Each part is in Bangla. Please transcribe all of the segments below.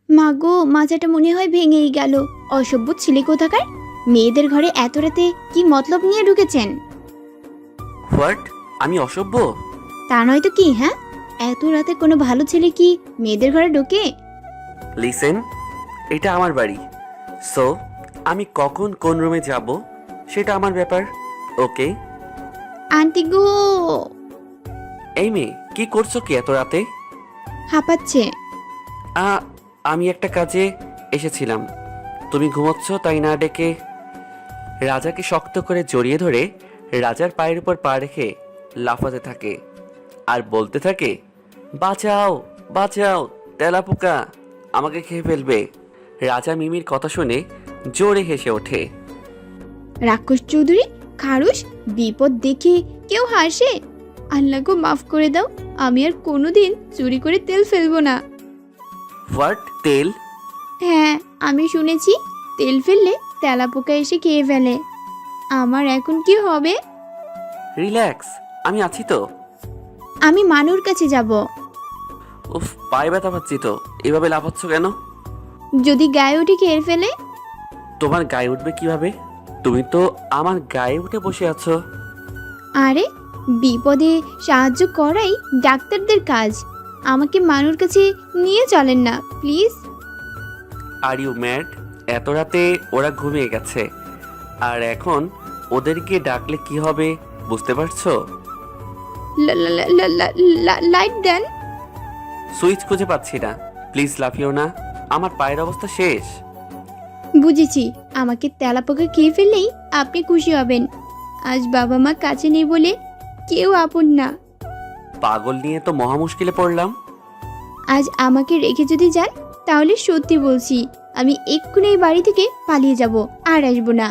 মা গো, মাজাটা মনে হয় ভেঙেই গেল। অসভ্য ছেলে কোথাকার, মেয়েদের ঘরে এত রাতে কি মতলব নিয়ে ঢুকেছেন? হোয়াট? আমি অসভ্য? তা নয় তো কি, হ্যাঁ? এত রাতে কোনো ভালো ছেলে কি মেয়েদের ঘরে ঢোকে? লিসেন, এটা আমার বাড়ি। সো আমি কখন কোন রুমে যাব সেটা আমার ব্যাপার। ওকে? আন্টি গো! এই মেয়ে, কি করছো কি এত রাতে? হাঁপাচ্ছে। আ আমি একটা কাজে এসেছিলাম। তুমি ঘুমোচ্ছ তাই না ডেকে? রাজাকে শক্ত করে জড়িয়ে ধরে রাজার পায়ের উপর পা রেখে লাফাতে থাকে আর বলতে থাকে, বাঁচাও বাঁচাও, তেলাপোকা আমাকে খেয়ে ফেলবে। রাজা মিমির কথা শুনে জোরে হেসে ওঠে। রাক্ষস চৌধুরী, খারুস, বিপদ দেখে কেউ হাসে? আল্লাহ গো, মাফ করে দাও। আমি আর কোনোদিন চুরি করে তেল ফেলবো না। হোয়াট? তেল? হ্যাঁ, আমি শুনেছি তেল ফেললে তেলাপোকা এসে খেয়ে ফেলে। আমার এখন কি হবে? রিল্যাক্স, আমি আছি তো। আমি মানুর কাছে যাব। উফ, পায়ে ব্যথা পাচ্ছি তো, এভাবে লাফাচ্ছ কেন? যদি গায়ে উঠে খেয়ে ফেলে? তোমার গায়ে উঠবে কিভাবে? তুমি তো আমার গায়ে উঠে বসে আছো। আরে, বিপদে সাহায্য করাই ডাক্তারদের কাজ। আমাকে মানুর কাছে নিয়ে চলেন না প্লিজ। Are you mad? এত রাতে ওরা ঘুমিয়ে গেছে, আর এখন ওদেরকে ডাকলে কি হবে বুঝতে পারছো? লাইট দেন। সুইচ খুঁজে পাচ্ছি না, প্লিজ লাফিও না, আমার পায়ের অবস্থা শেষ। বুঝেছি, আমাকে তেলাপোকা খেয়ে ফেললেই আপনি খুশি হবেন। আজ বাবা মা কাছে নেই বলে কেউ আপন না। পাগল নিয়ে তো মহা মুশকিলে পড়লাম। আজ আমাকে রেখে যদি যান, তাহলে সত্যি বলছি আমি এক্ষুনি এই বাড়ি থেকে পালিয়ে যাব, আর আসবো না।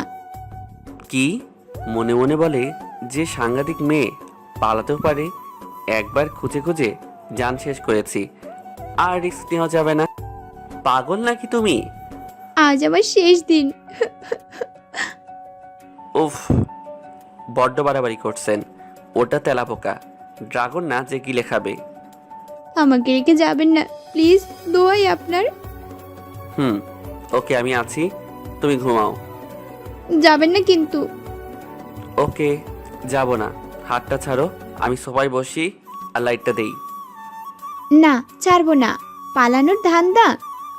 কি? মনে মনে বলে যে সাংঘাতিক মেয়ে, পালাতেও পারে। একবার খুঁজে খুঁজে জান শেষ করেছি, আর রিস্ক নেওয়া যাবে না। পাগল নাকি তুমি? আজ আমার শেষ দিন। উফ, বড্ড বাড়াবাড়ি করছেন। ওটা তেলাপোকা, ড্রাগন না যে গিলে খাবে। আমাকে রেখে যাবেন না প্লিজ, দোয়াই আপনার। হুম, ওকে আমি আছি, তুমি ঘুমাও। যাবেন না কিন্তু। ওকে, যাব না। হাতটা ছাড়ো, আমি সোফায় বসি আর লাইটটা দেই। না, ছাড়বো না। পালানোর ধান্দা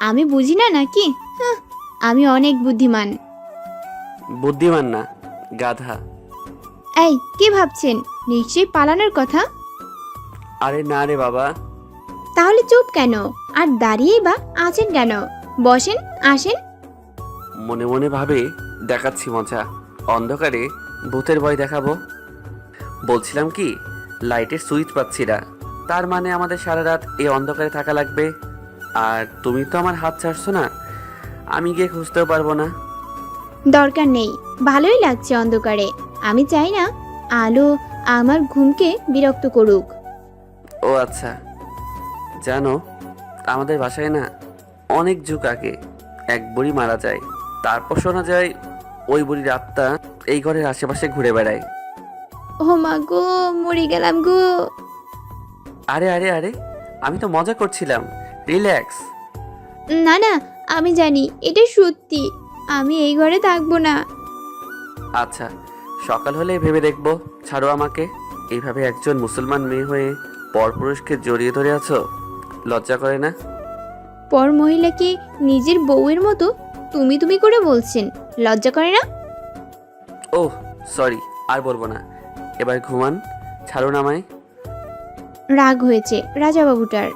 আমি বুঝি না নাকি? হাহ, আমি অনেক বুদ্ধিমান। বুদ্ধিমান না, গাধা। এই, কি ভাবছেন? নিশ্চয়ই পালানোর কথা। আরে না রে বাবা। তাহলে চুপ কেন আর দাঁড়িয়েই বা আছেন কেন? বসেন, আসেন। মনে মনে ভাবে দেখাচ্ছি মজা, অন্ধকারে ভূতের ভয় দেখাবো। বলছিলাম কি, লাইটের সুইচ পাচ্ছি না, তার মানে আমাদের সারা রাত এই অন্ধকারে থাকা লাগবে। আর তুমি তো আমার হাত ছাড়ছো না, আমি গিয়ে খুঁজতেও পারবো না। দরকার নেই, ভালোই লাগছে অন্ধকারে। আমি চাই না আলো আমার ঘুমকে বিরক্ত করুক। ও আচ্ছা, জানো আমাদের বাসায় না অনেক যুগ আগে এক বুড়ি মারা যায়। তারপর শোনা যায় ওই বুড়ির আত্মা এই ঘরের আশেপাশে ঘুরে বেড়ায়। ও মা গো, মরে গেলাম গো। আরে আরে আরে, আমি তো মজা করছিলাম, রিল্যাক্স। না না, আমি জানি এটা সত্যি। আমি এই ঘরে থাকবো না। আচ্ছা, সকাল হলে ভেবে দেখবো। ছাড়ো আমাকে। এইভাবে একজন মুসলমান মেয়ে হয়ে পরপুরুষকে জড়িয়ে ধরে আছো, লজ্জা করে না? পর মহিলাকে নিজের বউয়ের মতো তুমি তুমি করে বলছেন, লজ্জা করে না? ওহ সরি, আর বলবো না। এবার ঘুমান, ছাড়ুন আমায়। রাগ হয়েছে রাজা বাবুটার।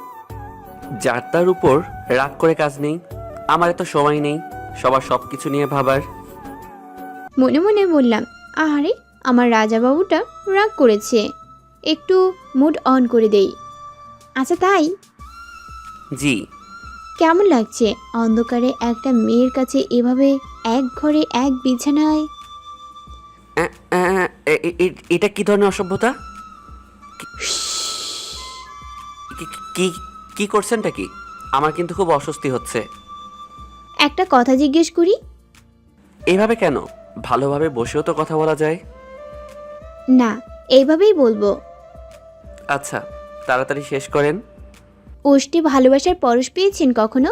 যার তার উপর রাগ করে কাজ নেই, আমার এত সময় নেই সবার সব কিছু নিয়ে ভাবার। মনে মনে বললাম, আহারে, আমার রাজা বাবুটা রাগ করেছে, একটু মুড অন করে দেই। আচ্ছা তাই, জি। কেমন লাগছে অন্ধকারে একটা মেয়ের কাছে এভাবে এক ঘরে এক বিছানায়? আ, আ, এটা কি ধরনের অসভ্যতা? কি কি করছেনটা কি? আমার কিন্তু খুব অস্বস্তি হচ্ছে। একটা কথা জিজ্ঞেস করি? এভাবে কেন? ভালোভাবে বসেও তো কথা বলা যায়। না, এইভাবেই বলবো। আচ্ছা, তাড়াতাড়ি শেষ করেন। ওষ্ঠে ভালোবাসার পরশ পেয়েছেন কখনো?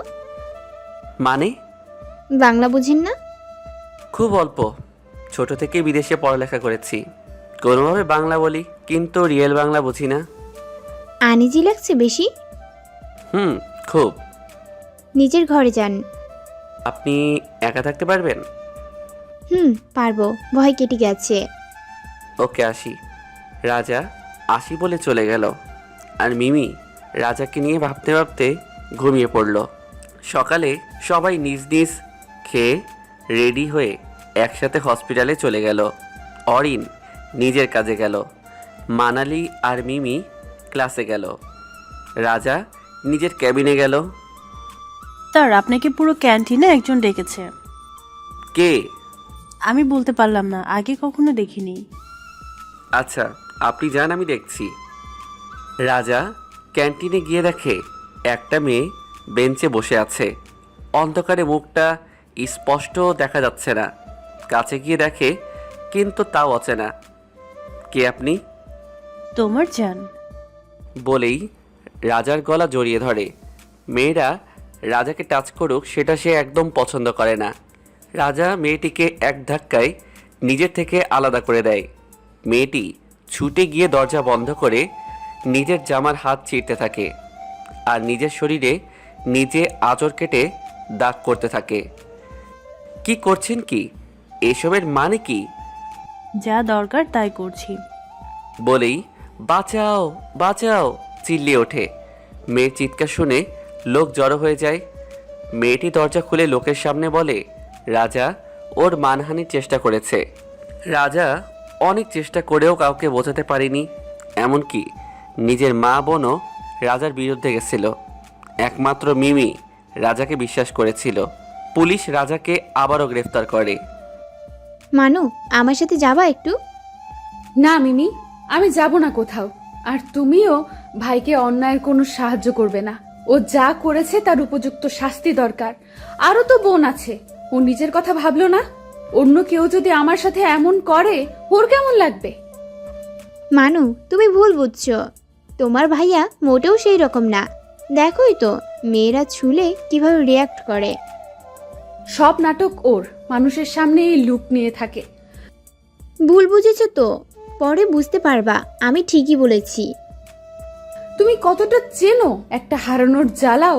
মানে? বাংলা বুঝেন না? খুব অল্প। ছোট থেকে বিদেশে পড়ালেখা করেছি, কোনোভাবে বাংলা বলি, কিন্তু রিয়েল বাংলা বুঝি না। আনিজি লাগছে বেশি? খুব। নিজের ঘরে যান। আপনি একা থাকতে পারবেন? পারবো, ভয় কেটে গেছে। ওকে, আসি। রাজা আসি বলে চলে গেল, আর মিমি রাজাকে নিয়ে ভাবতে ভাবতে ঘুমিয়ে পড়ল। সকালে সবাই নিজ নিজ খেয়ে রেডি হয়ে একসাথে হসপিটালে চলে গেল। অরিন নিজের কাজে গেল, মানালি আর মিমি ক্লাসে গেল, রাজা নিজের ক্যাবিনে গেল। স্যার, আপনাকে পুরো ক্যান্টিনে একজন ডেকেছে। কে? আমি বলতে পারলাম না, আগে কখনো দেখিনি। আচ্ছা, আপনি যান, আমি দেখছি। রাজা ক্যান্টিনে গিয়ে দেখে একটা মেয়ে বেঞ্চে বসে আছে। অন্ধকারে মুখটা স্পষ্ট দেখা যাচ্ছে না। কাছে গিয়ে দেখে, কিন্তু তাও অচেনা। কে আপনি? তোমার জান। বলেই রাজার গলা জড়িয়ে ধরে। মেয়েরা রাজাকে টাচ করুক সেটা সে একদম পছন্দ করে না। রাজা মেয়েটিকে এক ধাক্কায় নিজের থেকে আলাদা করে দেয়। মেয়েটি ছুটে গিয়ে দরজা বন্ধ করে নিজের জামার হাত চিরতে থাকে, আর নিজের শরীরে নিজে আঁচড় কেটে দাগ করতে থাকে। কি করছেন কি? এসবের মানে কি? যা দরকার তাই করছি। বলেই বাঁচাও বাঁচাও চিল্লিয়ে ওঠে। মেয়ের চিৎকার শুনে লোক জড়ো হয়ে যায়। মেয়েটি দরজা খুলে লোকের সামনে বলে রাজা ওর মানহানির চেষ্টা করেছে। রাজা অনেক চেষ্টা করেও কাউকে বোঝাতে পারেনি, এমনকি নিজের মা বোনও রাজার বিরুদ্ধে গেছিল। একমাত্র মিমি রাজাকে বিশ্বাস করেছিল। পুলিশ রাজাকে আবারও গ্রেফতার করে। মানু, আমার সাথে যাবা একটু? না মিমি, আমি যাব না কোথাও। আর তুমিও ভাইকে অন্যায়ের কোনো সাহায্য করবে না। ও যা করেছে তার উপযুক্ত শাস্তি দরকার। আরো তো বোন আছে, ও নিজের কথা ভাবলো না। অন্য কেউ যদি আমার সাথে এমন করে ওর কেমন লাগবে? মানু, তুমি ভুল বুঝছো। তোমার ভাইয়া মোটেও সেই রকম না। দেখোই তো মেয়েরা ছুলে কিভাবে রিয়াক্ট করে। সব নাটক ওর, মানুষের সামনে এই লুক নিয়ে থাকে। ভুল বুঝেছো তো, পরে বুঝতে পারবা আমি ঠিকই বলেছি। তুমি কতটা চেনো একটা হারানোর জ্বালাও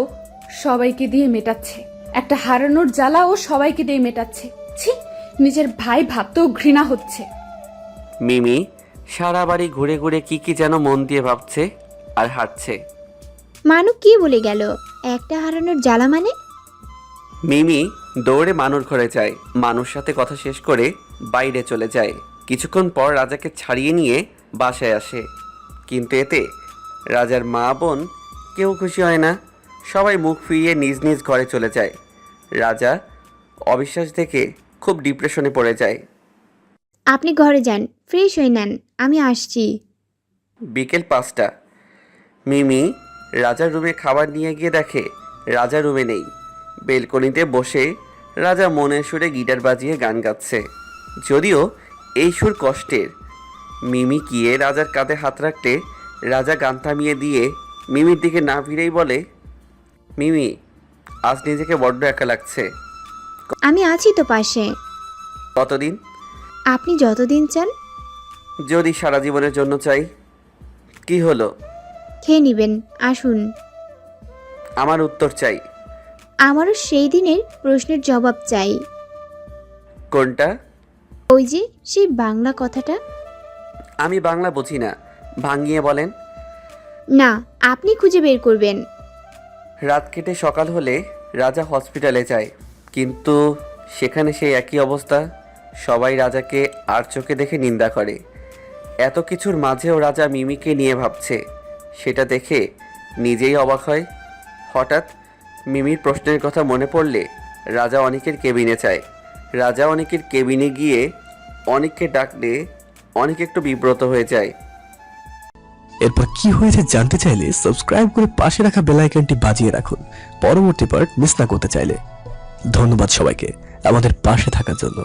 সবাইকে দিয়ে মেটাচ্ছে। একটা হারানোর জ্বালাও সবাইকে দিয়ে মেটাচ্ছে। ছি, নিজের ভাই ভাবতেও ঘৃণা হচ্ছে। মিমি সারা বাড়ি ঘুরে ঘুরে কি কি যেন মন দিয়ে ভাবছে আর হাঁটছে। মানু কি বলে গেল? একটা হারানোর জ্বালা মানে? মিমি দৌড়ে মানুর ঘরে যায়, মানুর সাথে কথা শেষ করে বাইরে চলে যায়। কিছুক্ষণ পর রাজাকে ছাড়িয়ে নিয়ে বাসায় আসে, কিন্তু এতে রাজার মা বোন কেউ খুশি হয় না। সবাই মুখ ফিরিয়ে নিজ নিজ ঘরে চলে যায়। রাজা অবিশ্বাস দেখে খুব ডিপ্রেশনে পড়ে যায়। আপনি ঘরে যান, ফ্রেশ হয়ে নেন, আমি আসছি। বিকেল 5টা। মিমি রাজার রুমে খাবার নিয়ে গিয়ে দেখে রাজা রুমে নেই। বেলকনিতে বসে রাজা মনের সুরে গিটার বাজিয়ে গান গাচ্ছে, যদিও এই সুর কষ্টের। মিমি গিয়ে রাজার কাঁধে হাত রাখতে রাজা গান থামিয়ে দিয়ে মিমির দিকে না ফিরেই বলে, মিমি আজ নিজেকে বড্ড একা লাগছে। আমি আছি তো পাশে। কতদিন? আপনি যতদিন চান। যদি সারা জীবনের জন্য চাই। কি হলো? খেয়ে নিবেন, আসুন। আমার উত্তর চাই। আমারও সেই দিনের প্রশ্নের জবাব চাই। কোনটা? ওই যে সেই বাংলা কথাটা। আমি বাংলা বুঝি না, ভাঙিয়ে বলেন। না, আপনি খুঁজে বের করবেন। রাত কেটে সকাল হলে রাজা হসপিটালে যায়, কিন্তু সেখানে সেই একই অবস্থা। সবাই রাজাকে আর চোখে দেখে নিন্দা করে। এত কিছুর মাঝেও রাজা মিমিকে নিয়ে ভাবছে, সেটা দেখে নিজেই অবাক হয়। হঠাৎ মিমির প্রশ্নের কথা মনে পড়লে রাজা অনেকের কেবিনে যায়। রাজা অনেকের কেবিনে গিয়ে অনেককে ডাকলে অনেক একটু বিব্রত হয়ে যায়। এরপর কি হয়েছে জানতে চাইলে সাবস্ক্রাইব করে পাশে রাখা বেল আইকনটি বাজিয়ে রাখুন পরবর্তী পার্ট মিস না করতে চাইলে। ধন্যবাদ সবাইকে আমাদের পাশে থাকার জন্য।